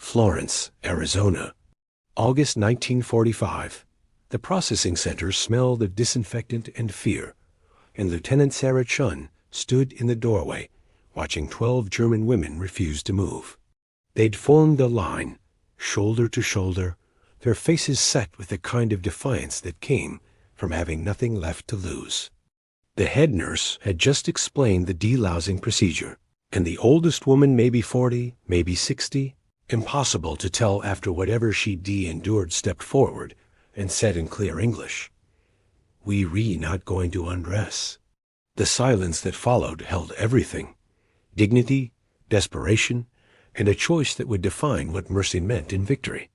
Florence, Arizona. August 1945. The processing center smelled of disinfectant and fear, and Lieutenant Sarah Chun stood in the doorway, watching 12 German women refuse to move. They'd formed a line, shoulder to shoulder, their faces set with the kind of defiance that came from having nothing left to lose. The head nurse had just explained the delousing procedure, and the oldest woman, maybe 40, maybe 60, impossible to tell after whatever she endured, stepped forward and said in clear English, "We not going to undress." The silence that followed held everything: dignity, desperation, and a choice that would define what mercy meant in victory.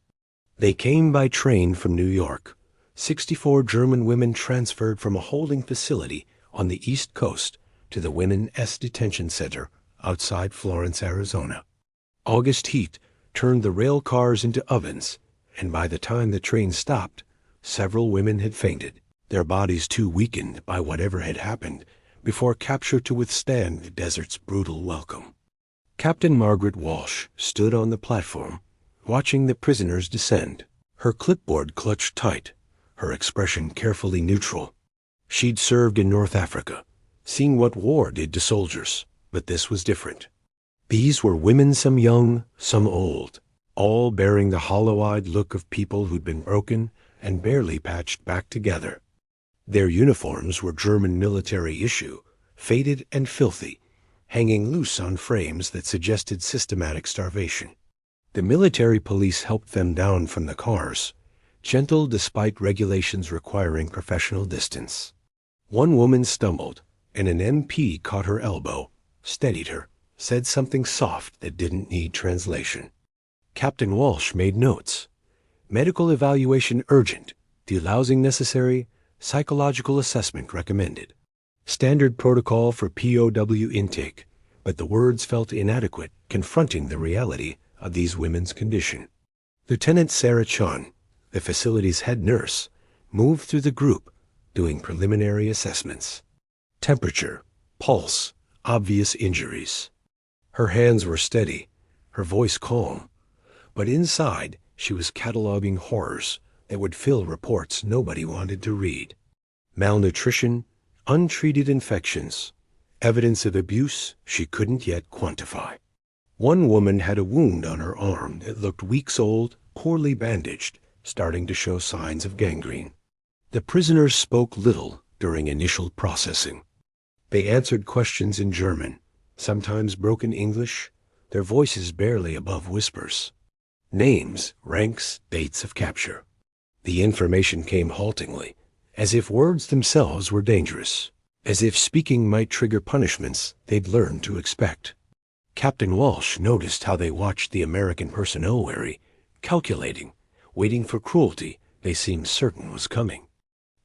They came by train from New York, 64 German women transferred from a holding facility on the East Coast to the Women's Detention Center outside Florence, Arizona. August heat turned the rail cars into ovens, and by the time the train stopped, several women had fainted, their bodies too weakened by whatever had happened before capture to withstand the desert's brutal welcome. Captain Margaret Walsh stood on the platform, watching the prisoners descend, her clipboard clutched tight, her expression carefully neutral. She'd served in North Africa, seen what war did to soldiers, but this was different. These were women, some young, some old, all bearing the hollow-eyed look of people who'd been broken and barely patched back together. Their uniforms were German military issue, faded and filthy, hanging loose on frames that suggested systematic starvation. The military police helped them down from the cars, gentle despite regulations requiring professional distance. One woman stumbled, and an MP caught her elbow, steadied her, said something soft that didn't need translation. Captain Walsh made notes. Medical evaluation urgent, delousing necessary, psychological assessment recommended. Standard protocol for POW intake, but the words felt inadequate, confronting the reality of these women's condition. Lieutenant Sarah Chun, the facility's head nurse, moved through the group, doing preliminary assessments. Temperature, pulse, obvious injuries. Her hands were steady, her voice calm, but inside she was cataloging horrors that would fill reports nobody wanted to read. Malnutrition, untreated infections, evidence of abuse she couldn't yet quantify. One woman had a wound on her arm that looked weeks old, poorly bandaged, starting to show signs of gangrene. The prisoners spoke little during initial processing. They answered questions in German, sometimes broken English, their voices barely above whispers. Names, ranks, dates of capture. The information came haltingly, as if words themselves were dangerous, as if speaking might trigger punishments they'd learned to expect. Captain Walsh noticed how they watched the American personnel wary, calculating, waiting for cruelty they seemed certain was coming.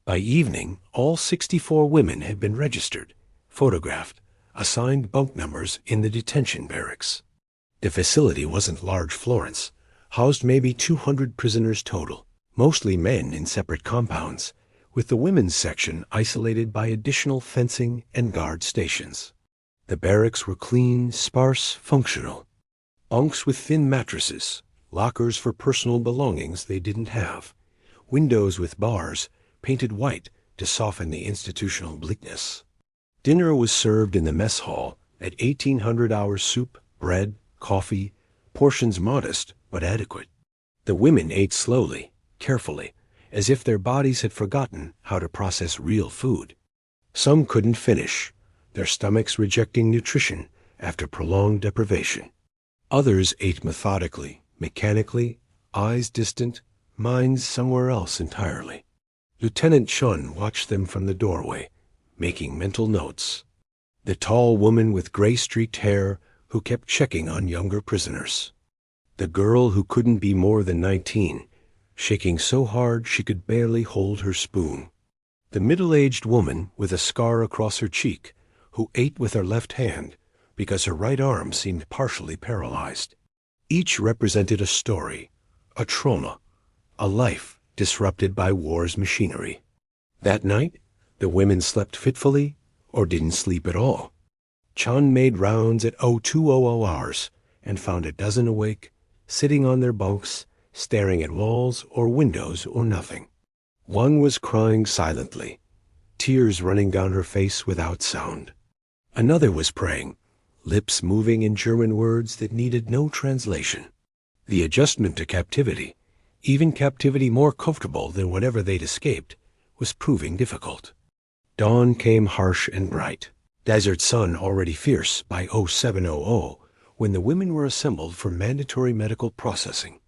By evening, all 64 women had been registered, photographed, assigned bunk numbers in the detention barracks. The facility wasn't large. Florence housed maybe 200 prisoners total, mostly men in separate compounds, with the women's section isolated by additional fencing and guard stations. The barracks were clean, sparse, functional. Bunks with thin mattresses, lockers for personal belongings they didn't have, windows with bars painted white to soften the institutional bleakness. Dinner was served in the mess hall at 1800-hour soup, bread, coffee, portions modest but adequate. The women ate slowly, carefully, as if their bodies had forgotten how to process real food. Some couldn't finish, their stomachs rejecting nutrition after prolonged deprivation. Others ate methodically, mechanically, eyes distant, minds somewhere else entirely. Lieutenant Chun watched them from the doorway, making mental notes. The tall woman with gray-streaked hair who kept checking on younger prisoners. The girl who couldn't be more than 19, shaking so hard she could barely hold her spoon. The middle-aged woman with a scar across her cheek who ate with her left hand because her right arm seemed partially paralyzed. Each represented a story, a trauma, a life disrupted by war's machinery. That night, the women slept fitfully or didn't sleep at all. Chun made rounds at 0200 hours and found a dozen awake, sitting on their bunks, staring at walls or windows or nothing. One was crying silently, tears running down her face without sound. Another was praying, lips moving in German words that needed no translation. The adjustment to captivity, even captivity more comfortable than whatever they'd escaped, was proving difficult. Dawn came harsh and bright, desert sun already fierce by 0700 when the women were assembled for mandatory medical processing.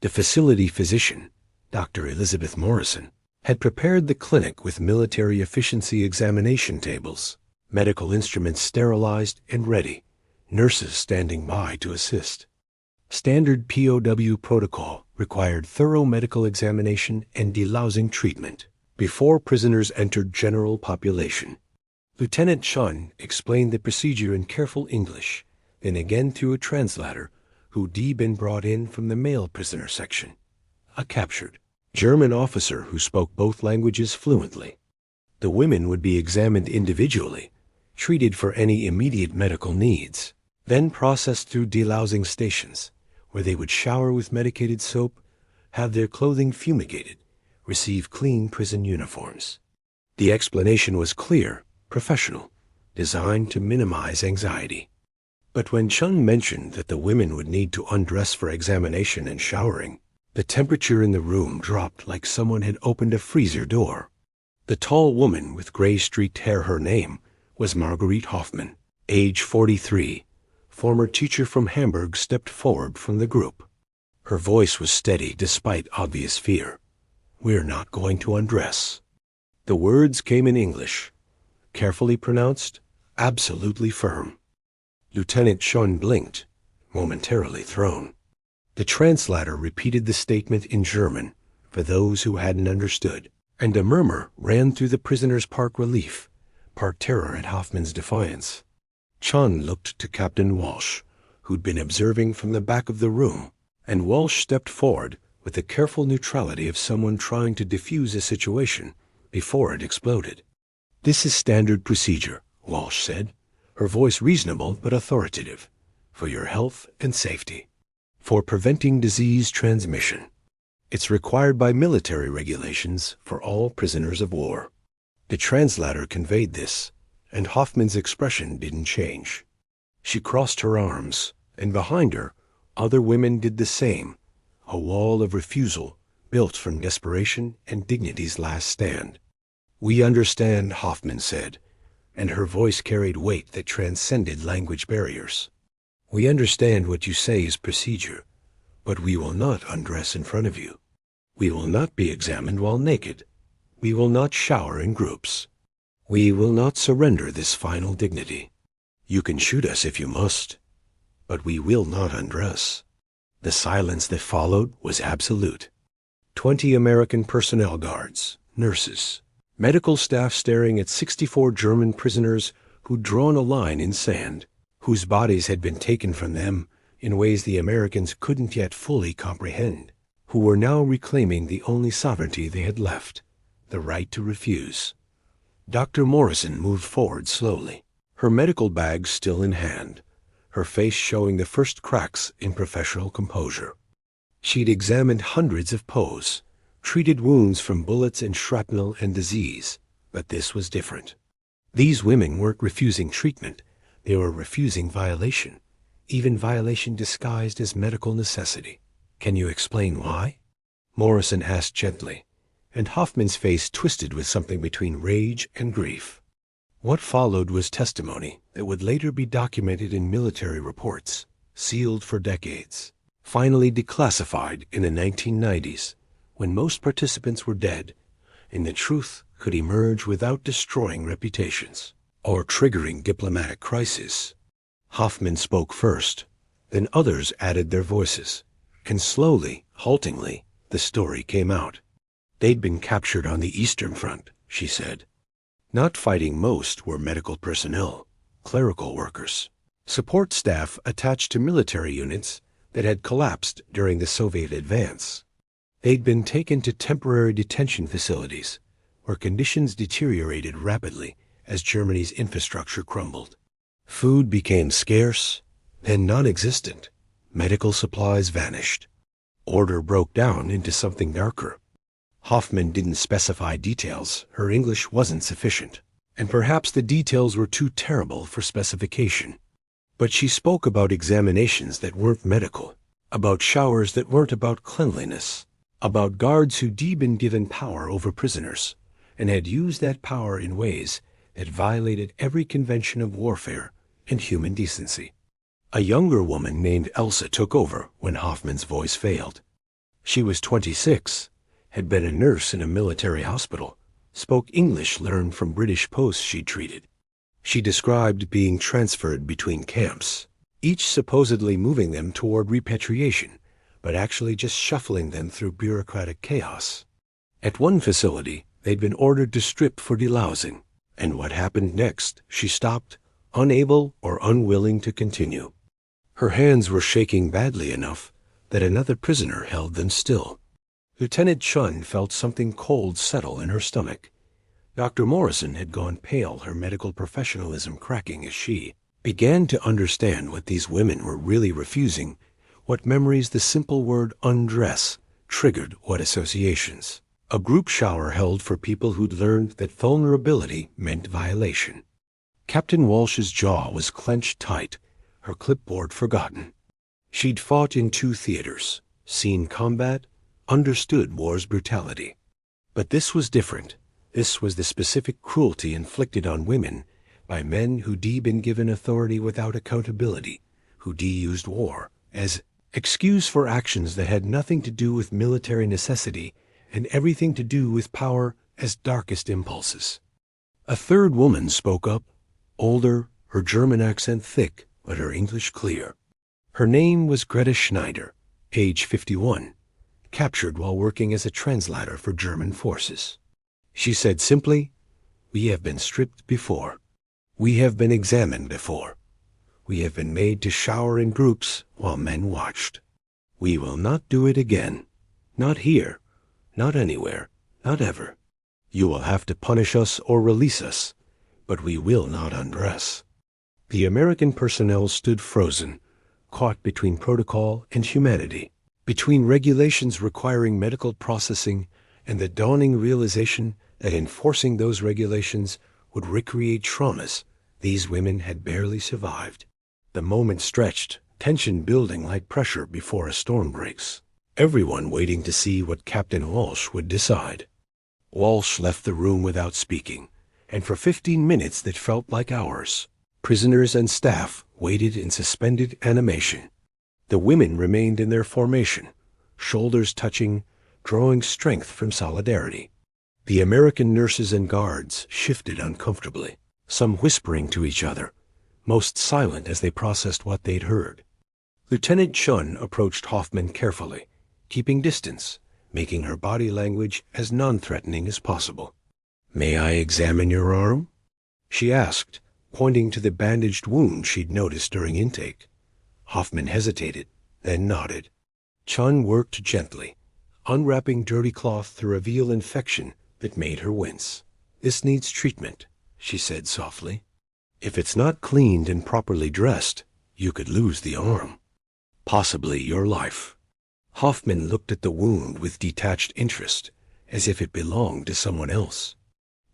The facility physician, Dr. Elizabeth Morrison, had prepared the clinic with military efficiency examination tables, medical instruments sterilized and ready, nurses standing by to assist. Standard POW protocol required thorough medical examination and delousing treatment before prisoners entered general population. Lieutenant Chun explained the procedure in careful English, then again through a translator who'd been brought in from the male prisoner section, a captured German officer who spoke both languages fluently. The women would be examined individually, treated for any immediate medical needs, then processed through delousing stations, where they would shower with medicated soap, have their clothing fumigated, receive clean prison uniforms. The explanation was clear, professional, designed to minimize anxiety. But when Chun mentioned that the women would need to undress for examination and showering, the temperature in the room dropped like someone had opened a freezer door. The tall woman with gray-streaked hair, her name was Marguerite Hoffman, age 43, former teacher from Hamburg, stepped forward from the group. Her voice was steady despite obvious fear. "We're not going to undress." The words came in English, carefully pronounced, absolutely firm. Lieutenant Chun blinked, momentarily thrown. The translator repeated the statement in German for those who hadn't understood, and a murmur ran through the prisoners, part relief, part terror at Hoffman's defiance. Chun looked to Captain Walsh, who'd been observing from the back of the room, and Walsh stepped forward with the careful neutrality of someone trying to defuse a situation before it exploded. "This is standard procedure," Walsh said, her voice reasonable but authoritative, "for your health and safety, for preventing disease transmission. It's required by military regulations for all prisoners of war." The translator conveyed this, and Hoffman's expression didn't change. She crossed her arms, and behind her, other women did the same, a wall of refusal built from desperation and dignity's last stand. "We understand," Hoffman said, and her voice carried weight that transcended language barriers. "We understand what you say is procedure, but we will not undress in front of you. We will not be examined while naked. We will not shower in groups. We will not surrender this final dignity. You can shoot us if you must, but we will not undress." The silence that followed was absolute. 20 American personnel guards, nurses, medical staff staring at 64 German prisoners who'd drawn a line in sand, whose bodies had been taken from them in ways the Americans couldn't yet fully comprehend, who were now reclaiming the only sovereignty they had left, the right to refuse. Dr. Morrison moved forward slowly, her medical bag still in hand, her face showing the first cracks in professional composure. She'd examined hundreds of POWs, treated wounds from bullets and shrapnel and disease, but this was different. These women weren't refusing treatment, they were refusing violation, even violation disguised as medical necessity. "Can you explain why?" Morrison asked gently, and Hoffman's face twisted with something between rage and grief. What followed was testimony that would later be documented in military reports, sealed for decades, finally declassified in the 1990s, when most participants were dead, and the truth could emerge without destroying reputations or triggering diplomatic crises. Hoffman spoke first, then others added their voices, and slowly, haltingly, the story came out. They'd been captured on the Eastern Front, she said. Not fighting most were medical personnel, clerical workers, support staff attached to military units that had collapsed during the Soviet advance. They'd been taken to temporary detention facilities where conditions deteriorated rapidly as Germany's infrastructure crumbled. Food became scarce, then non-existent, Medical supplies vanished. Order broke down into something darker. Hoffman didn't specify details. Her English wasn't sufficient, and perhaps the details were too terrible for specification. But she spoke about examinations that weren't medical, about showers that weren't about cleanliness, about guards who'd been given power over prisoners, and had used that power in ways that violated every convention of warfare and human decency. A younger woman named Elsa took over when Hoffman's voice failed. She was 26, had been a nurse in a military hospital, spoke English learned from British posts she'd treated. She described being transferred between camps, each supposedly moving them toward repatriation, but actually just shuffling them through bureaucratic chaos. At one facility, they'd been ordered to strip for delousing, and what happened next, she stopped, unable or unwilling to continue. Her hands were shaking badly enough that another prisoner held them still. Lieutenant Chun felt something cold settle in her stomach. Dr. Morrison had gone pale, her medical professionalism cracking as she began to understand what these women were really refusing, what memories the simple word undress triggered, what associations. A group shower held for people who'd learned that vulnerability meant violation. Captain Walsh's jaw was clenched tight, her clipboard forgotten. She'd fought in 2 theaters, seen combat, understood war's brutality. But this was different. This was the specific cruelty inflicted on women by men who'd been given authority without accountability, who'd used war as excuse for actions that had nothing to do with military necessity and everything to do with power as darkest impulses. A third woman spoke up, older, her German accent thick, but her English clear. Her name was Greta Schneider, age 51, captured while working as a translator for German forces. She said simply, "We have been stripped before. We have been examined before. We have been made to shower in groups while men watched. We will not do it again. Not here, not anywhere, not ever. You will have to punish us or release us, but we will not undress." The American personnel stood frozen, caught between protocol and humanity, between regulations requiring medical processing and the dawning realization that enforcing those regulations would recreate traumas these women had barely survived. The moment stretched, tension building like pressure before a storm breaks, everyone waiting to see what Captain Walsh would decide. Walsh left the room without speaking, and for 15 minutes that felt like hours, prisoners and staff waited in suspended animation. The women remained in their formation, shoulders touching, drawing strength from solidarity. The American nurses and guards shifted uncomfortably, some whispering to each other, most silent as they processed what they'd heard. Lieutenant Chun approached Hoffman carefully, keeping distance, making her body language as non-threatening as possible. "May I examine your arm?" she asked, pointing to the bandaged wound she'd noticed during intake. Hoffman hesitated, then nodded. Chun worked gently, unwrapping dirty cloth to reveal infection that made her wince. "This needs treatment," she said softly. "If it's not cleaned and properly dressed, you could lose the arm. Possibly your life." Hoffman looked at the wound with detached interest, as if it belonged to someone else.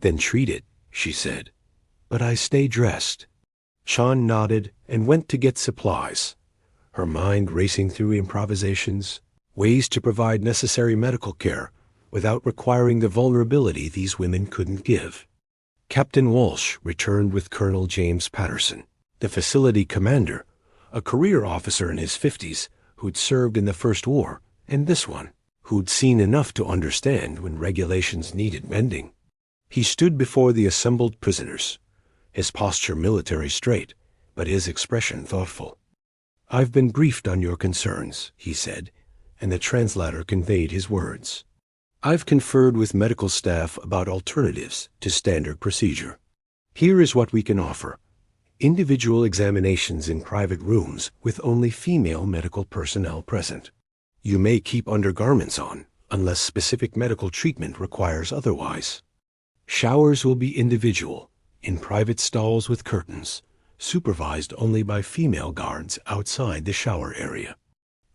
"Then treat it," she said. "But I stay dressed." Chun nodded and went to get supplies, her mind racing through improvisations, ways to provide necessary medical care without requiring the vulnerability these women couldn't give. Captain Walsh returned with Colonel James Patterson, the facility commander, a career officer in his 50s who'd served in the First War, and this one, who'd seen enough to understand when regulations needed mending. He stood before the assembled prisoners, his posture military straight, but his expression thoughtful. "I've been briefed on your concerns," he said, and the translator conveyed his words. "I've conferred with medical staff about alternatives to standard procedure. Here is what we can offer: individual examinations in private rooms with only female medical personnel present. You may keep undergarments on, unless specific medical treatment requires otherwise. Showers will be individual, in private stalls with curtains, supervised only by female guards outside the shower area.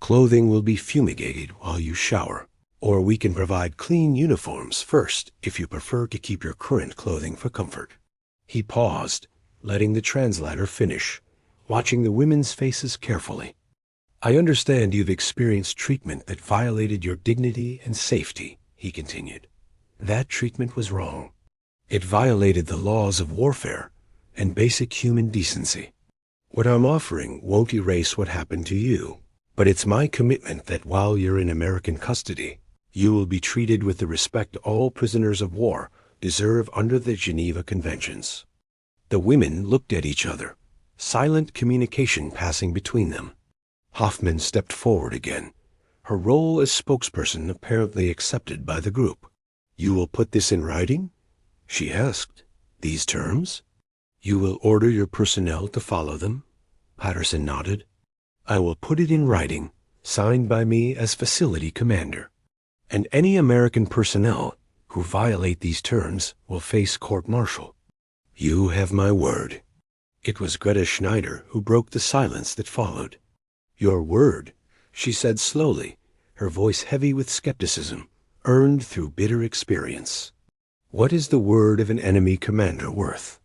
Clothing will be fumigated while you shower, or we can provide clean uniforms first if you prefer to keep your current clothing for comfort." He paused, letting the translator finish, watching the women's faces carefully. "I understand you've experienced treatment that violated your dignity and safety," he continued. "That treatment was wrong. It violated the laws of warfare and basic human decency. What I'm offering won't erase what happened to you, but it's my commitment that while you're in American custody, you will be treated with the respect all prisoners of war deserve under the Geneva Conventions." The women looked at each other, silent communication passing between them. Hoffman stepped forward again, her role as spokesperson apparently accepted by the group. "You will put this in writing?" she asked. "These terms? You will order your personnel to follow them?" Patterson nodded. "I will put it in writing, signed by me as facility commander. And any American personnel who violate these terms will face court-martial. You have my word." It was Greta Schneider who broke the silence that followed. "Your word," she said slowly, her voice heavy with skepticism, earned through bitter experience. "What is the word of an enemy commander worth?"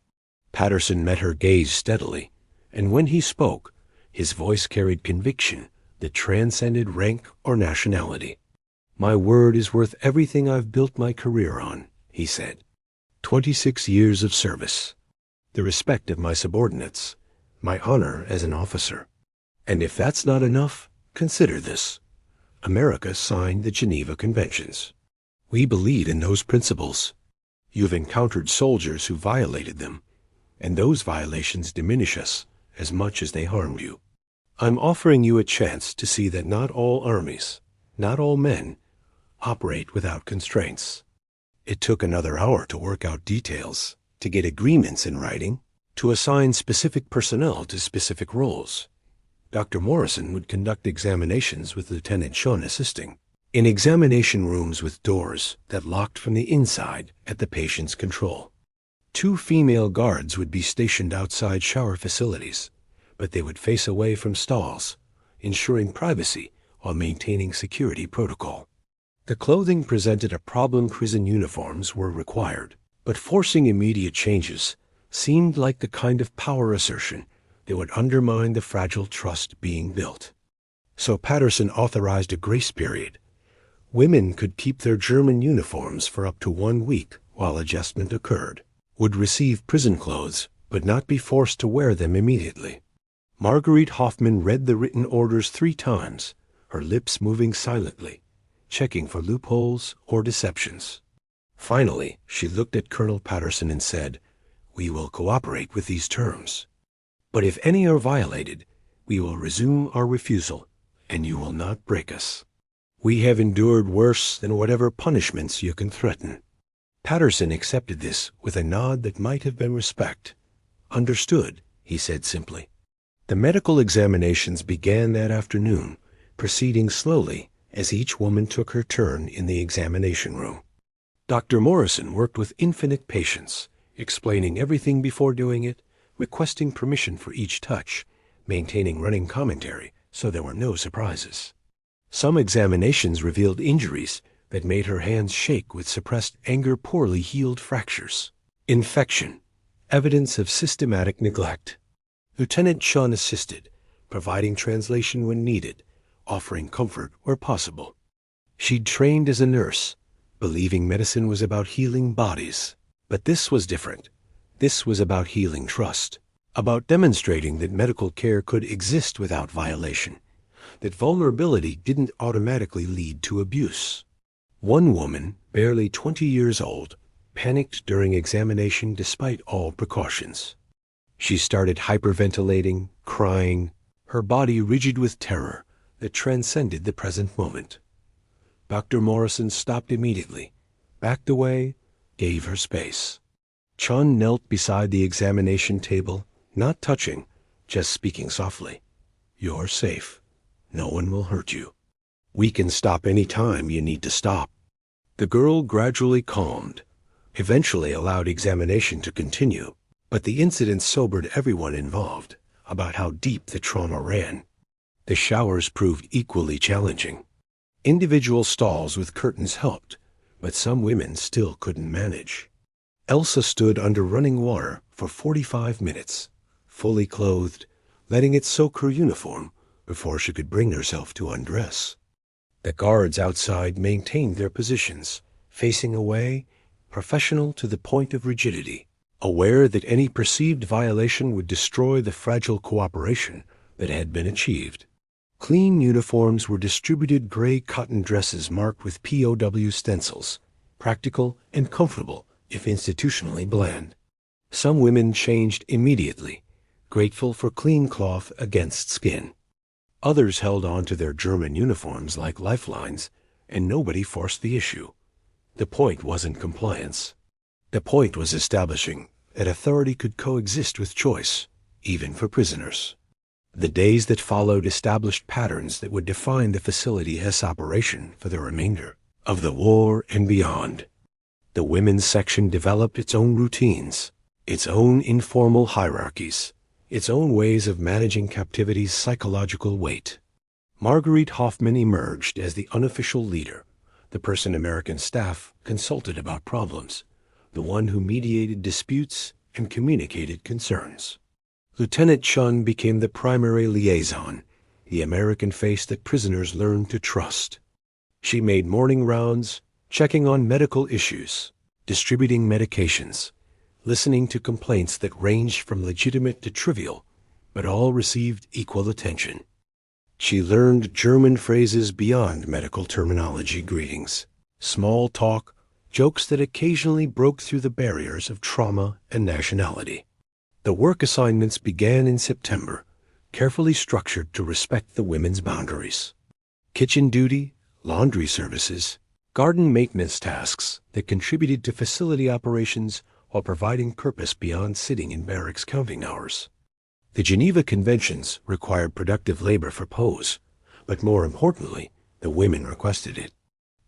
Patterson met her gaze steadily, and when he spoke, his voice carried conviction that transcended rank or nationality. "My word is worth everything I've built my career on," he said. 26 years of service, the respect of my subordinates, my honor as an officer. And if that's not enough, consider this. America signed the Geneva Conventions. We believe in those principles. You've encountered soldiers who violated them, and those violations diminish us as much as they harmed you. I'm offering you a chance to see that not all armies, not all men, operate without constraints. It took another hour to work out details, to get agreements in writing, to assign specific personnel to specific roles. Dr. Morrison would conduct examinations with Lieutenant Shun assisting, in examination rooms with doors that locked from the inside at the patient's control. 2 female guards would be stationed outside shower facilities, but they would face away from stalls, ensuring privacy while maintaining security protocol. The clothing presented a problem. Prison uniforms were required, but forcing immediate changes seemed like the kind of power assertion that would undermine the fragile trust being built. So Patterson authorized a grace period. Women could keep their German uniforms for up to 1 week while adjustment occurred, would receive prison clothes, but not be forced to wear them immediately. Marguerite Hoffman read the written orders 3 times, her lips moving silently, checking for loopholes or deceptions. Finally, she looked at Colonel Patterson and said, "We will cooperate with these terms. But if any are violated, we will resume our refusal, and you will not break us. We have endured worse than whatever punishments you can threaten." Patterson accepted this with a nod that might have been respect. "Understood," he said simply. The medical examinations began that afternoon, proceeding slowly as each woman took her turn in the examination room. Dr. Morrison worked with infinite patience, explaining everything before doing it, requesting permission for each touch, maintaining running commentary so there were no surprises. Some examinations revealed injuries that made her hands shake with suppressed anger, poorly healed fractures, infection, evidence of systematic neglect. Lieutenant Shun assisted, providing translation when needed, offering comfort where possible. She'd trained as a nurse, believing medicine was about healing bodies. But this was different. This was about healing trust, about demonstrating that medical care could exist without violation, that vulnerability didn't automatically lead to abuse. One woman, barely 20 years old, panicked during examination despite all precautions. She started hyperventilating, crying, her body rigid with terror that transcended the present moment. Dr. Morrison stopped immediately, backed away, gave her space. Chun knelt beside the examination table, not touching, just speaking softly. "You're safe. No one will hurt you. We can stop any time you need to stop." The girl gradually calmed, eventually allowed examination to continue, but the incident sobered everyone involved about how deep the trauma ran. The showers proved equally challenging. Individual stalls with curtains helped, but some women still couldn't manage. Elsa stood under running water for 45 minutes, fully clothed, letting it soak her uniform before she could bring herself to undress. The guards outside maintained their positions, facing away, professional to the point of rigidity, aware that any perceived violation would destroy the fragile cooperation that had been achieved. Clean uniforms were distributed, gray cotton dresses marked with POW stencils, practical and comfortable if institutionally bland. Some women changed immediately, grateful for clean cloth against skin. Others held on to their German uniforms like lifelines, and nobody forced the issue. The point wasn't compliance. The point was establishing that authority could coexist with choice, even for prisoners. The days that followed established patterns that would define the facility as operation for the remainder of the war and beyond. The women's section developed its own routines, its own informal hierarchies, its own ways of managing captivity's psychological weight. Marguerite Hoffman emerged as the unofficial leader, the person American staff consulted about problems, the one who mediated disputes and communicated concerns. Lieutenant Chun became the primary liaison, the American face that prisoners learned to trust. She made morning rounds, checking on medical issues, distributing medications, listening to complaints that ranged from legitimate to trivial, but all received equal attention. She learned German phrases beyond medical terminology greetings, small talk, jokes that occasionally broke through the barriers of trauma and nationality. The work assignments began in September, carefully structured to respect the women's boundaries. Kitchen duty, laundry services, garden maintenance tasks that contributed to facility operations while providing purpose beyond sitting in barracks counting hours. The Geneva Conventions required productive labor for POWs, but more importantly, the women requested it.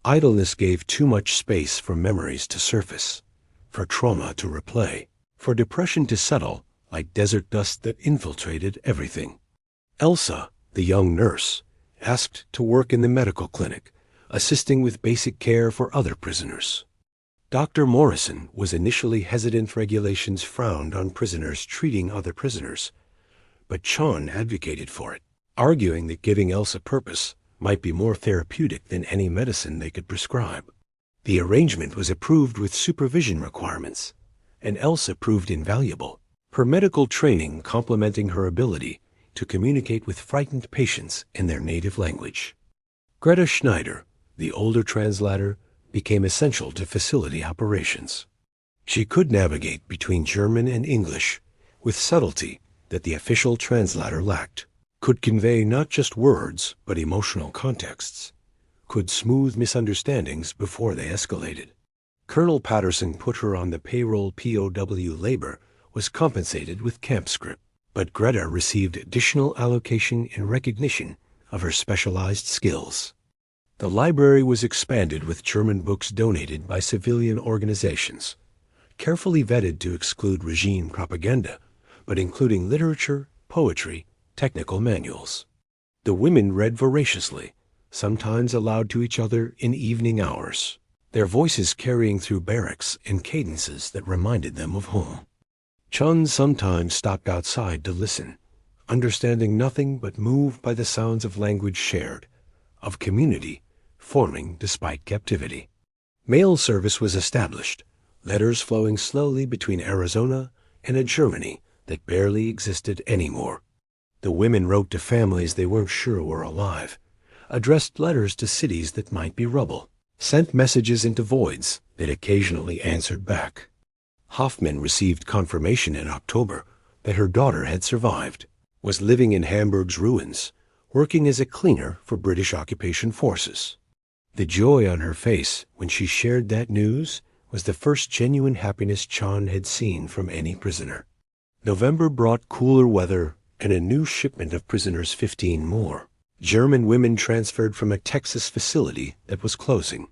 Idleness gave too much space for memories to surface, for trauma to replay, for depression to settle like desert dust that infiltrated everything. Elsa, the young nurse, asked to work in the medical clinic, assisting with basic care for other prisoners. Dr. Morrison was initially hesitant. Regulations frowned on prisoners treating other prisoners, but Chun advocated for it, arguing that giving Elsa purpose might be more therapeutic than any medicine they could prescribe. The arrangement was approved with supervision requirements, and Elsa proved invaluable, her medical training complementing her ability to communicate with frightened patients in their native language. Greta Schneider, the older translator, became essential to facility operations. She could navigate between German and English with subtlety that the official translator lacked, could convey not just words but emotional contexts, could smooth misunderstandings before they escalated. Colonel Patterson put her on the payroll. POW labor was compensated with camp script, but Greta received additional allocation in recognition of her specialized skills. The library was expanded with German books donated by civilian organizations, carefully vetted to exclude regime propaganda, but including literature, poetry, technical manuals. The women read voraciously, sometimes aloud to each other in evening hours, their voices carrying through barracks in cadences that reminded them of home. Chun sometimes stopped outside to listen, understanding nothing but moved by the sounds of language shared, of community forming despite captivity. Mail service was established, letters flowing slowly between Arizona and a Germany that barely existed anymore. The women wrote to families they weren't sure were alive, addressed letters to cities that might be rubble, sent messages into voids that occasionally answered back. Hoffman received confirmation in October that her daughter had survived, was living in Hamburg's ruins, working as a cleaner for British occupation forces. The joy on her face when she shared that news was the first genuine happiness Chun had seen from any prisoner. November brought cooler weather and a new shipment of prisoners, 15 more. German women transferred from a Texas facility that was closing.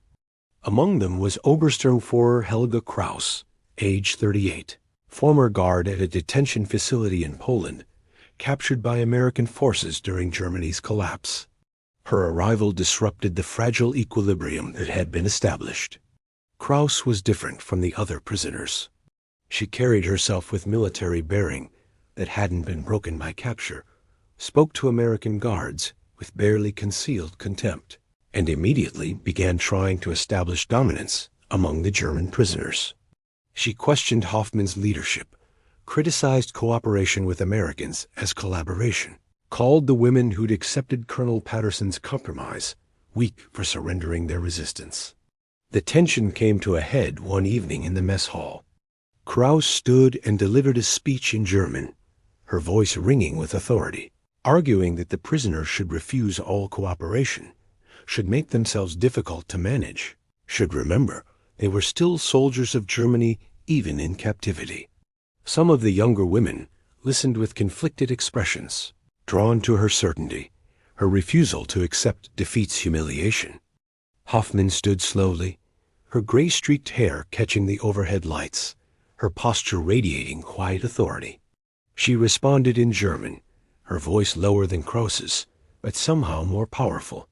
Among them was Obersturmführer Helga Kraus, age 38, former guard at a detention facility in Poland. captured by American forces during Germany's collapse. Her arrival disrupted the fragile equilibrium that had been established. Kraus was different from the other prisoners. She carried herself with military bearing that hadn't been broken by capture, spoke to American guards with barely concealed contempt, and immediately began trying to establish dominance among the German prisoners. She questioned Hoffman's leadership, criticized cooperation with Americans as collaboration, called the women who'd accepted Colonel Patterson's compromise weak for surrendering their resistance. The tension came to a head one evening in the mess hall. Kraus stood and delivered a speech in German, her voice ringing with authority, arguing that the prisoners should refuse all cooperation, should make themselves difficult to manage, should remember they were still soldiers of Germany even in captivity. Some of the younger women listened with conflicted expressions, drawn to her certainty, her refusal to accept defeat's humiliation. Hoffman stood slowly, her gray-streaked hair catching the overhead lights, her posture radiating quiet authority. She responded in German, her voice lower than Kraus's, but somehow more powerful.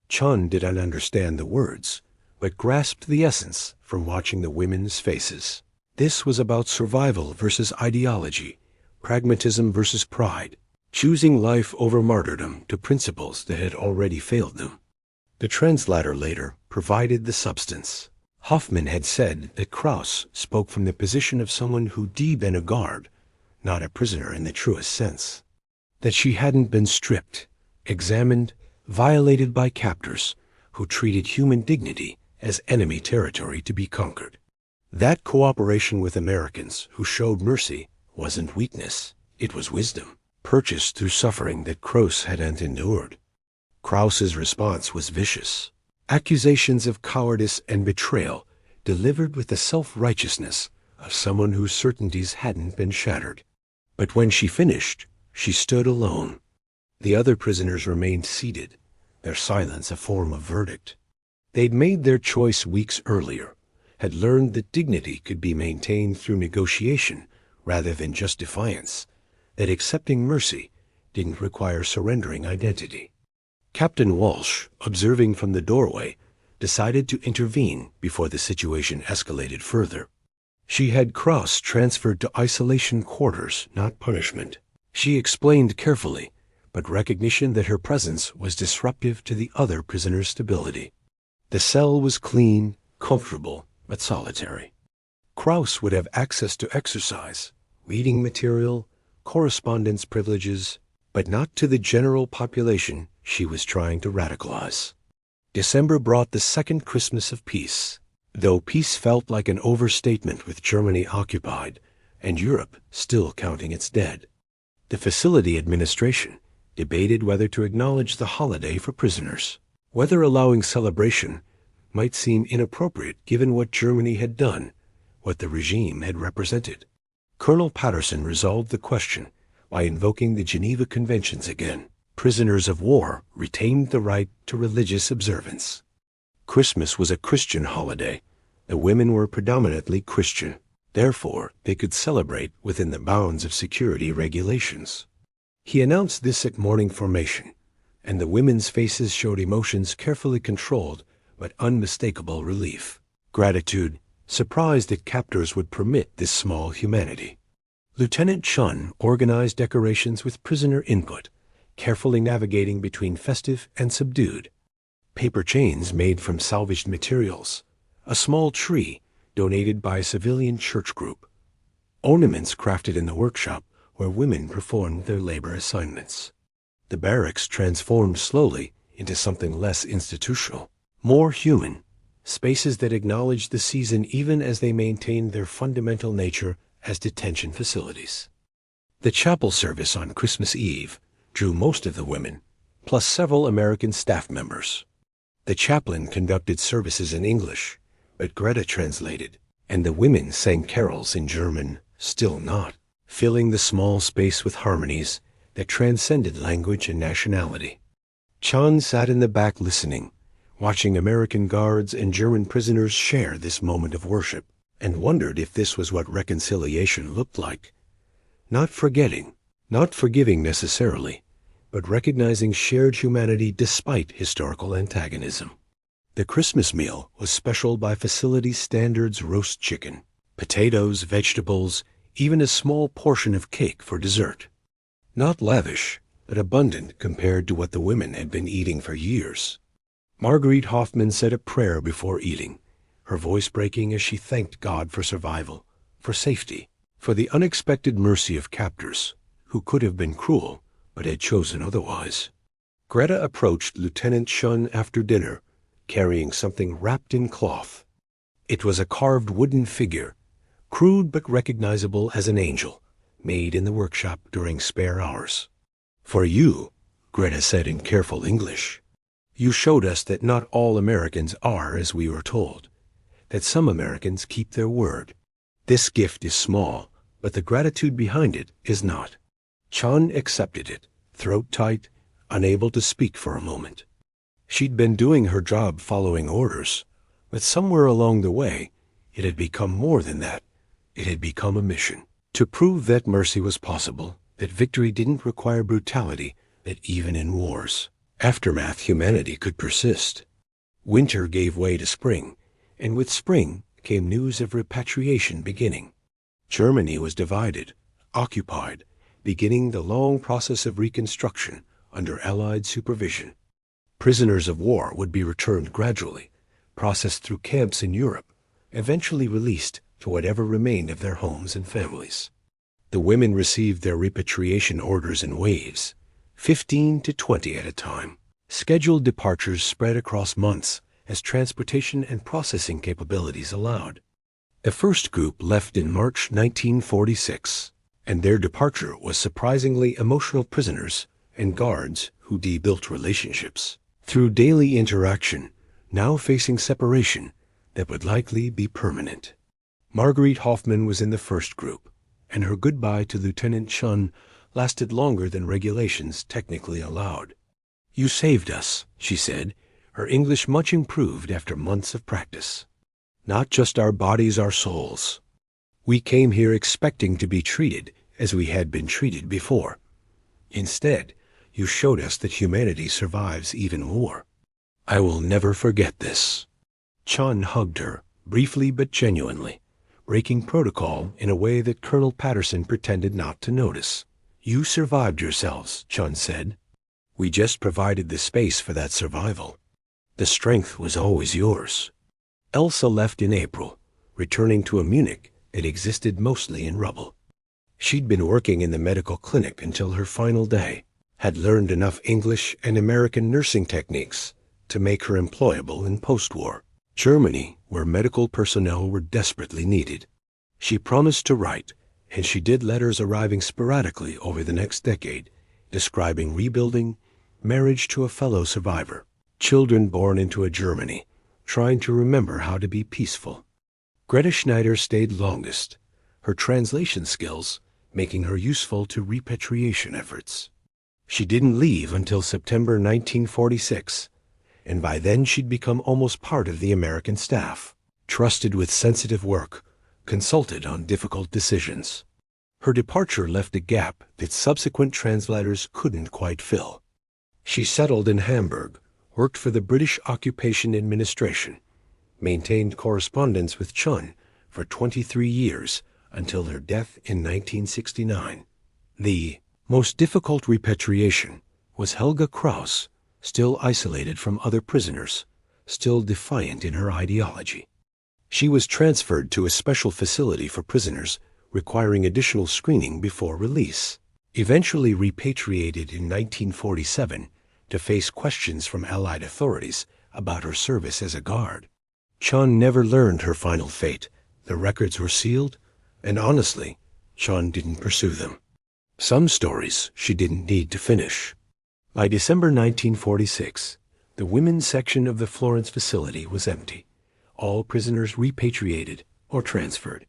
Chun did not understand the words, but grasped the essence from watching the women's faces. This was about survival versus ideology, pragmatism versus pride, choosing life over martyrdom to principles that had already failed them. The translator later provided the substance. Hoffman had said that Kraus spoke from the position of someone who'd been a guard, not a prisoner in the truest sense. That she hadn't been stripped, examined, violated by captors who treated human dignity as enemy territory to be conquered. That cooperation with Americans who showed mercy wasn't weakness, it was wisdom, purchased through suffering that Kraus hadn't endured. Kraus's response was vicious. Accusations of cowardice and betrayal delivered with the self-righteousness of someone whose certainties hadn't been shattered. But when she finished, she stood alone. The other prisoners remained seated, their silence a form of verdict. They'd made their choice weeks earlier, had learned that dignity could be maintained through negotiation rather than just defiance, that accepting mercy didn't require surrendering identity. Captain Walsh, observing from the doorway, decided to intervene before the situation escalated further. She had Kraus transferred to isolation quarters, not punishment. She explained carefully, but recognition that her presence was disruptive to the other prisoners' stability. The cell was clean, comfortable, but solitary. Kraus would have access to exercise, reading material, correspondence privileges, but not to the general population she was trying to radicalize. December brought the second Christmas of peace, though peace felt like an overstatement with Germany occupied and Europe still counting its dead. The facility administration debated whether to acknowledge the holiday for prisoners, whether allowing celebration might seem inappropriate given what Germany had done, what the regime had represented. Colonel Patterson resolved the question by invoking the Geneva Conventions again. Prisoners of war retained the right to religious observance. Christmas was a Christian holiday. The women were predominantly Christian. Therefore, they could celebrate within the bounds of security regulations. He announced this at morning formation, and the women's faces showed emotions carefully controlled but unmistakable relief, gratitude, surprised that captors would permit this small humanity. Lieutenant Chun organized decorations with prisoner input, carefully navigating between festive and subdued. Paper chains made from salvaged materials, a small tree donated by a civilian church group, ornaments crafted in the workshop where women performed their labor assignments. The barracks transformed slowly into something less institutional, more human, spaces that acknowledged the season even as they maintained their fundamental nature as detention facilities. The chapel service on Christmas Eve drew most of the women, plus several American staff members. The chaplain conducted services in English, but Greta translated, and the women sang carols in German, still not, filling the small space with harmonies that transcended language and nationality. Chan sat in the back listening, watching American guards and German prisoners share this moment of worship, and wondered if this was what reconciliation looked like. Not forgetting, Not forgiving necessarily, but recognizing shared humanity despite historical antagonism. The Christmas meal was special by facility standards: roast chicken, potatoes, vegetables, even a small portion of cake for dessert. Not lavish, but abundant compared to what the women had been eating for years. Marguerite Hoffman said a prayer before eating, her voice breaking as she thanked God for survival, for safety, for the unexpected mercy of captors who could have been cruel but had chosen otherwise. Greta approached Lieutenant Shun after dinner, carrying something wrapped in cloth. It was a carved wooden figure, crude but recognizable as an angel, made in the workshop during spare hours. "For you," Greta said in careful English. "You showed us that not all Americans are as we were told, that some Americans keep their word. This gift is small, but the gratitude behind it is not." Chun accepted it, throat tight, unable to speak for a moment. She'd been doing her job following orders, but somewhere along the way, it had become more than that. It had become a mission. To prove that mercy was possible, that victory didn't require brutality, that even in wars, aftermath humanity could persist. Winter gave way to spring, and with spring came news of repatriation beginning. Germany was divided, occupied, beginning the long process of reconstruction under Allied supervision. Prisoners of war would be returned gradually, processed through camps in Europe, eventually released to whatever remained of their homes and families. The women received their repatriation orders in waves, 15 to 20 at a time. Scheduled departures spread across months as transportation and processing capabilities allowed. The first group left in March 1946, and their departure was surprisingly emotional prisoners and guards who debuilt relationships. Through daily interaction, now facing separation that would likely be permanent. Marguerite Hoffman was in the first group, and her goodbye to Lieutenant Shun lasted longer than regulations technically allowed. "You saved us," she said, her English much improved after months of practice. "Not just our bodies, our souls. We came here expecting to be treated as we had been treated before. Instead, you showed us that humanity survives even war. I will never forget this." Chun hugged her, briefly but genuinely, breaking protocol in a way that Colonel Patterson pretended not to notice. "You survived yourselves," Chun said. "We just provided the space for that survival. The strength was always yours." Elsa left in April, returning to a Munich that existed mostly in rubble. She'd been working in the medical clinic until her final day, had learned enough English and American nursing techniques to make her employable in post-war Germany, where medical personnel were desperately needed. She promised to write, and she did letters arriving sporadically over the next decade, describing rebuilding, marriage to a fellow survivor, children born into a Germany, trying to remember how to be peaceful. Greta Schneider stayed longest, her translation skills making her useful to repatriation efforts. She didn't leave until September 1946, and by then she'd become almost part of the American staff, trusted with sensitive work, consulted on difficult decisions. Her departure left a gap that subsequent translators couldn't quite fill. She settled in Hamburg, worked for the British Occupation Administration, maintained correspondence with Chun for 23 years until her death in 1969. The most difficult repatriation was Helga Kraus, still isolated from other prisoners, still defiant in her ideology. She was transferred to a special facility for prisoners requiring additional screening before release, eventually repatriated in 1947 to face questions from Allied authorities about her service as a guard. Chun never learned her final fate. The records were sealed, and honestly, Chun didn't pursue them. Some stories she didn't need to finish. By December 1946, the women's section of the Florence facility was empty, all prisoners repatriated or transferred.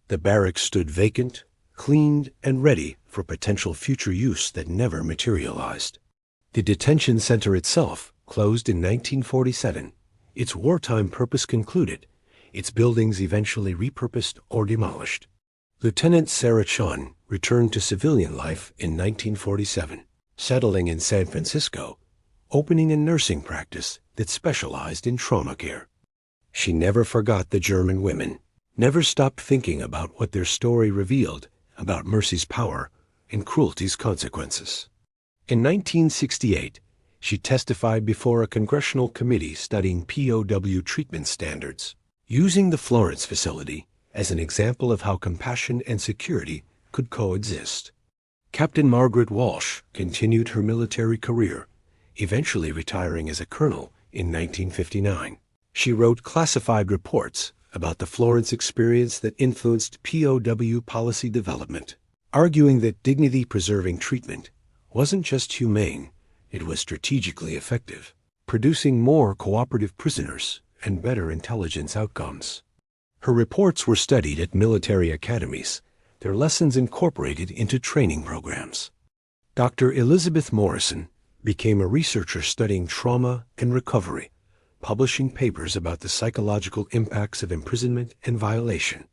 The barracks stood vacant, cleaned, and ready for potential future use that never materialized. The detention center itself closed in 1947, its wartime purpose concluded, its buildings eventually repurposed or demolished. Lieutenant Sarah Chun returned to civilian life in 1947, settling in San Francisco, opening a nursing practice that specialized in trauma care. She never forgot the German women, never stopped thinking about what their story revealed about mercy's power and cruelty's consequences. In 1968, she testified before a congressional committee studying POW treatment standards, using the Florence facility as an example of how compassion and security could coexist. Captain Margaret Walsh continued her military career, eventually retiring as a colonel in 1959. She wrote classified reports about the Florence experience that influenced POW policy development, arguing that dignity-preserving treatment wasn't just humane, it was strategically effective, producing more cooperative prisoners and better intelligence outcomes. Her reports were studied at military academies, their lessons incorporated into training programs. Dr. Elizabeth Morrison became a researcher studying trauma and recovery, publishing papers about the psychological impacts of imprisonment and violation.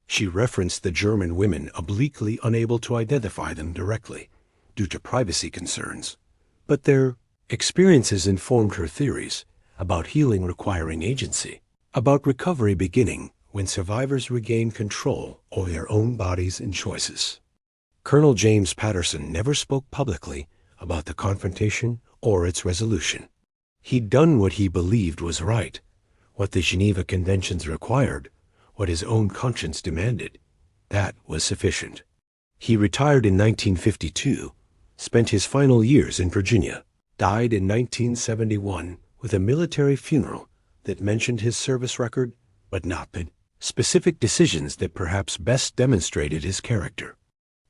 She referenced the German women obliquely unable to identify them directly due to privacy concerns, but their experiences informed her theories about healing requiring agency, about recovery beginning when survivors regain control over their own bodies and choices. Colonel James Patterson never spoke publicly about the confrontation or its resolution. He'd done what he believed was right, what the Geneva Conventions required, what his own conscience demanded. That was sufficient. He retired in 1952, spent his final years in Virginia, died in 1971 with a military funeral that mentioned his service record, but not the specific decisions that perhaps best demonstrated his character.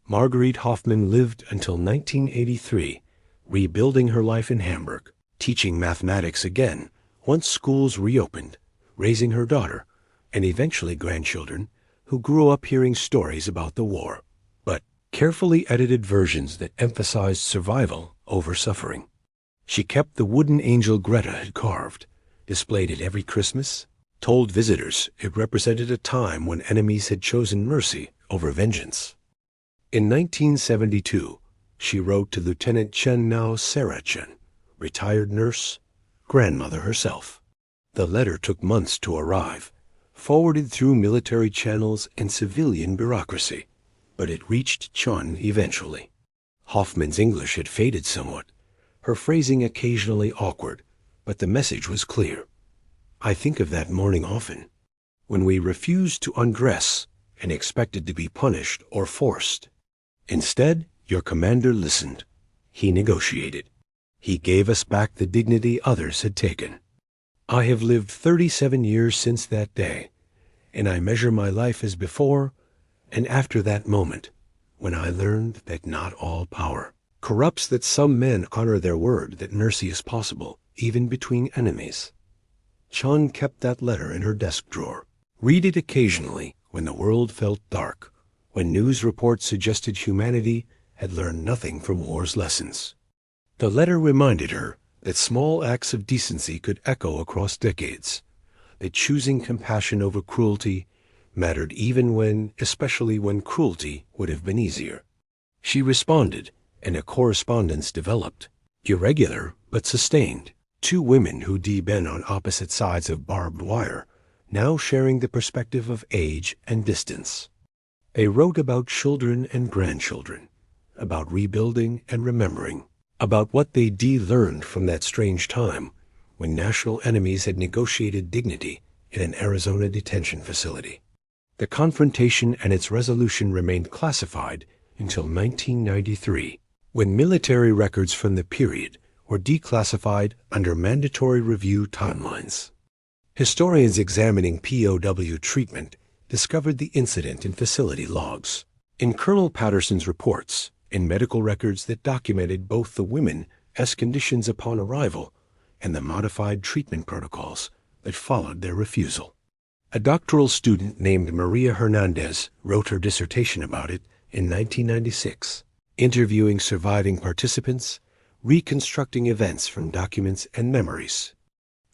Marguerite Hoffmann lived until 1983, rebuilding her life in Hamburg, teaching mathematics again once schools reopened, raising her daughter, and eventually grandchildren, who grew up hearing stories about the war, but carefully edited versions that emphasized survival over suffering. She kept the wooden angel Greta had carved, displayed it every Christmas, told visitors it represented a time when enemies had chosen mercy over vengeance. In 1972, she wrote to Lieutenant Chen Now Sarah Chen, retired nurse, grandmother herself. The letter took months to arrive, forwarded through military channels and civilian bureaucracy, but it reached Chen eventually. Hoffmann's English had faded somewhat, her phrasing occasionally awkward, but the message was clear. I think of that morning often, when we refused to undress and expected to be punished or forced. Instead, your commander listened. He negotiated. He gave us back the dignity others had taken. I have lived 37 years since that day, and I measure my life as before and after that moment, when I learned that not all power corrupts, that some men honor their word that mercy is possible, even between enemies. Chun kept that letter in her desk drawer. Read it occasionally when the world felt dark, when news reports suggested humanity had learned nothing from war's lessons. The letter reminded her that small acts of decency could echo across decades, that choosing compassion over cruelty mattered even when, especially when cruelty would have been easier. She responded, and a correspondence developed, irregular but sustained. Two women who'd been on opposite sides of barbed wire, now sharing the perspective of age and distance. They wrote about children and grandchildren, about rebuilding and remembering, about what they'd learned from that strange time when national enemies had negotiated dignity in an Arizona detention facility. The confrontation and its resolution remained classified until 1993, when military records from the period were declassified under mandatory review timelines. Historians examining POW treatment discovered the incident in facility logs, in Colonel Patterson's reports, in medical records that documented both the women as conditions upon arrival and the modified treatment protocols that followed their refusal. A doctoral student named Maria Hernandez wrote her dissertation about it in 1996, interviewing surviving participants, reconstructing events from documents and memories.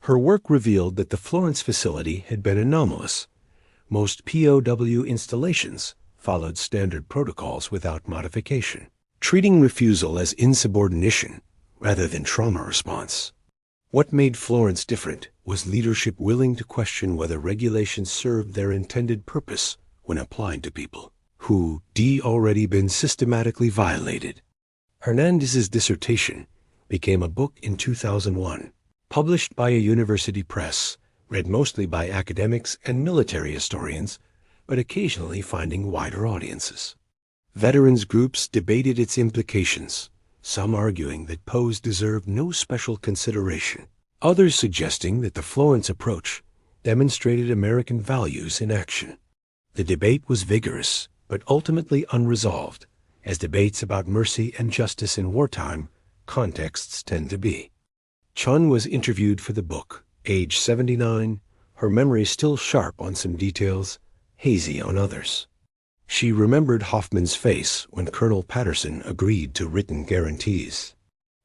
Her work revealed that the Florence facility had been anomalous. Most POW installations followed standard protocols without modification, treating refusal as insubordination rather than trauma response. What made Florence different was leadership willing to question whether regulations served their intended purpose when applied to people who already been systematically violated. Hernandez's dissertation became a book in 2001, published by a university press, read mostly by academics and military historians, but occasionally finding wider audiences. Veterans groups debated its implications, some arguing that POWs deserved no special consideration, others suggesting that the Florence approach demonstrated American values in action. The debate was vigorous, but ultimately unresolved, as debates about mercy and justice in wartime contexts tend to be. Chun was interviewed for the book, age 79, her memory still sharp on some details, hazy on others. She remembered Hoffman's face when Colonel Patterson agreed to written guarantees,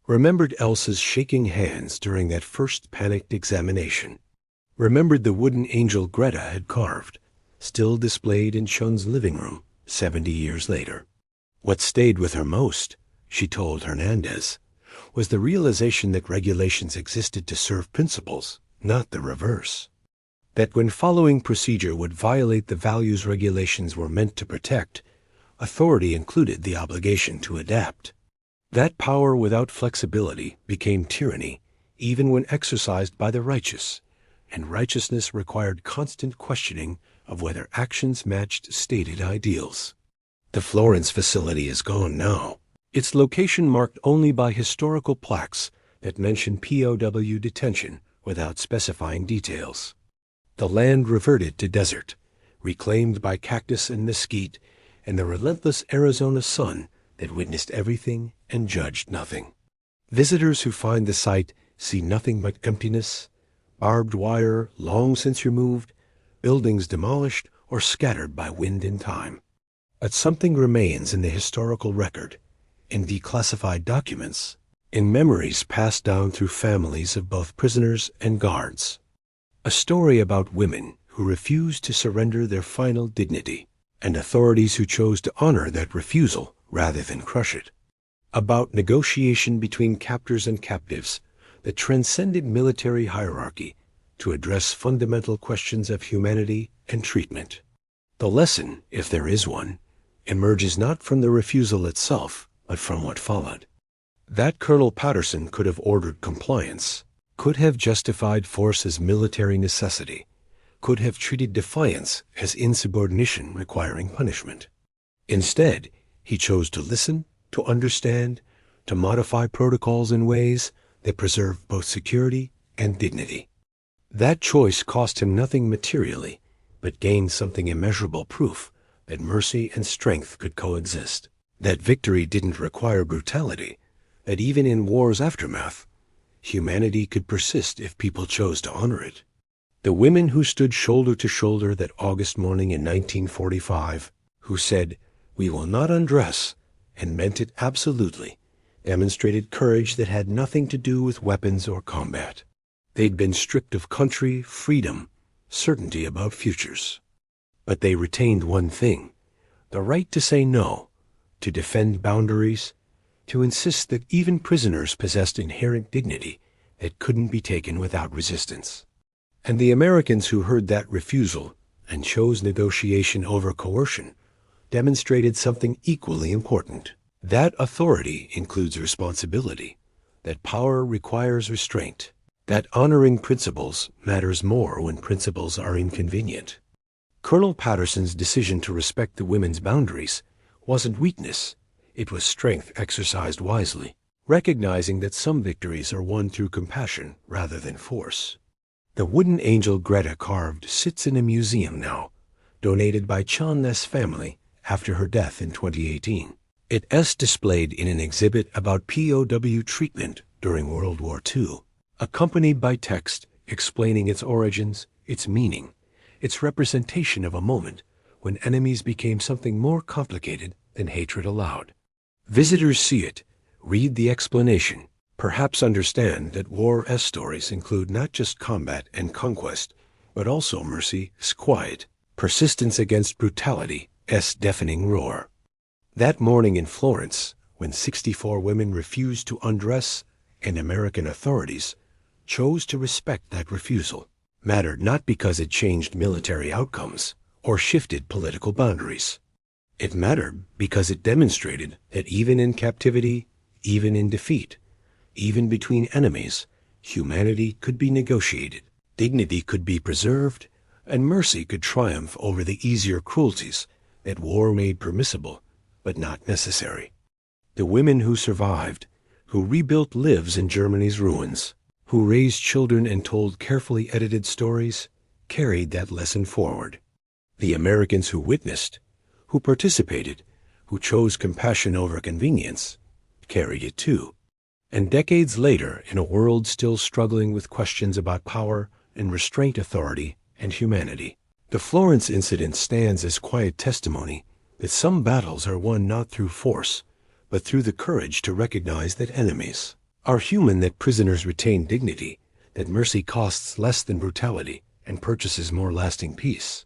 remembered Elsa's shaking hands during that first panicked examination, remembered the wooden angel Greta had carved, still displayed in Chun's living room 70 years later. What stayed with her most, she told Hernandez, was the realization that regulations existed to serve principles, not the reverse. That when following procedure would violate the values regulations were meant to protect, authority included the obligation to adapt. That power without flexibility became tyranny, even when exercised by the righteous, and righteousness required constant questioning of whether actions matched stated ideals. The Florence facility is gone now, its location marked only by historical plaques that mention POW detention without specifying details. The land reverted to desert, reclaimed by cactus and mesquite and the relentless Arizona sun that witnessed everything and judged nothing. Visitors who find the site see nothing but emptiness, barbed wire long since removed, buildings demolished or scattered by wind and time. But something remains in the historical record, in declassified documents, in memories passed down through families of both prisoners and guards. A story about women who refused to surrender their final dignity, and authorities who chose to honor that refusal rather than crush it. About negotiation between captors and captives that transcended military hierarchy to address fundamental questions of humanity and treatment. The lesson, if there is one, emerges not from the refusal itself, but from what followed. That Colonel Patterson could have ordered compliance, could have justified force as military necessity, could have treated defiance as insubordination requiring punishment. Instead, he chose to listen, to understand, to modify protocols in ways that preserve both security and dignity. That choice cost him nothing materially, but gained something immeasurable proof that mercy and strength could coexist, that victory didn't require brutality, that even in war's aftermath, humanity could persist if people chose to honor it. The women who stood shoulder to shoulder that August morning in 1945, who said, "We will not undress," and meant it absolutely, demonstrated courage that had nothing to do with weapons or combat. They'd been stripped of country, freedom, certainty about futures. But they retained one thing, the right to say no, to defend boundaries, to insist that even prisoners possessed inherent dignity that couldn't be taken without resistance. And the Americans who heard that refusal and chose negotiation over coercion demonstrated something equally important. That authority includes responsibility, that power requires restraint, that honoring principles matters more when principles are inconvenient. Colonel Patterson's decision to respect the women's boundaries wasn't weakness, it was strength exercised wisely, recognizing that some victories are won through compassion rather than force. The wooden angel Greta carved sits in a museum now, donated by Chun's family after her death in 2018. It is displayed in an exhibit about POW treatment during World War II, accompanied by text explaining its origins, its meaning, its representation of a moment when enemies became something more complicated than hatred allowed. Visitors see it, read the explanation, perhaps understand that war stories include not just combat and conquest, but also mercy, quiet, persistence against brutality, deafening roar. That morning in Florence, when 64 women refused to undress, and American authorities chose to respect that refusal, mattered not because it changed military outcomes or shifted political boundaries. It mattered because it demonstrated that even in captivity, even in defeat, even between enemies, humanity could be negotiated, dignity could be preserved, and mercy could triumph over the easier cruelties that war made permissible but not necessary. The women who survived, who rebuilt lives in Germany's ruins, who raised children and told carefully edited stories, carried that lesson forward. The Americans who witnessed, who participated, who chose compassion over convenience, carried it too. And decades later, in a world still struggling with questions about power and restraint, authority and humanity, the Florence incident stands as quiet testimony that some battles are won not through force, but through the courage to recognize that enemies are human, that prisoners retain dignity, that mercy costs less than brutality and purchases more lasting peace.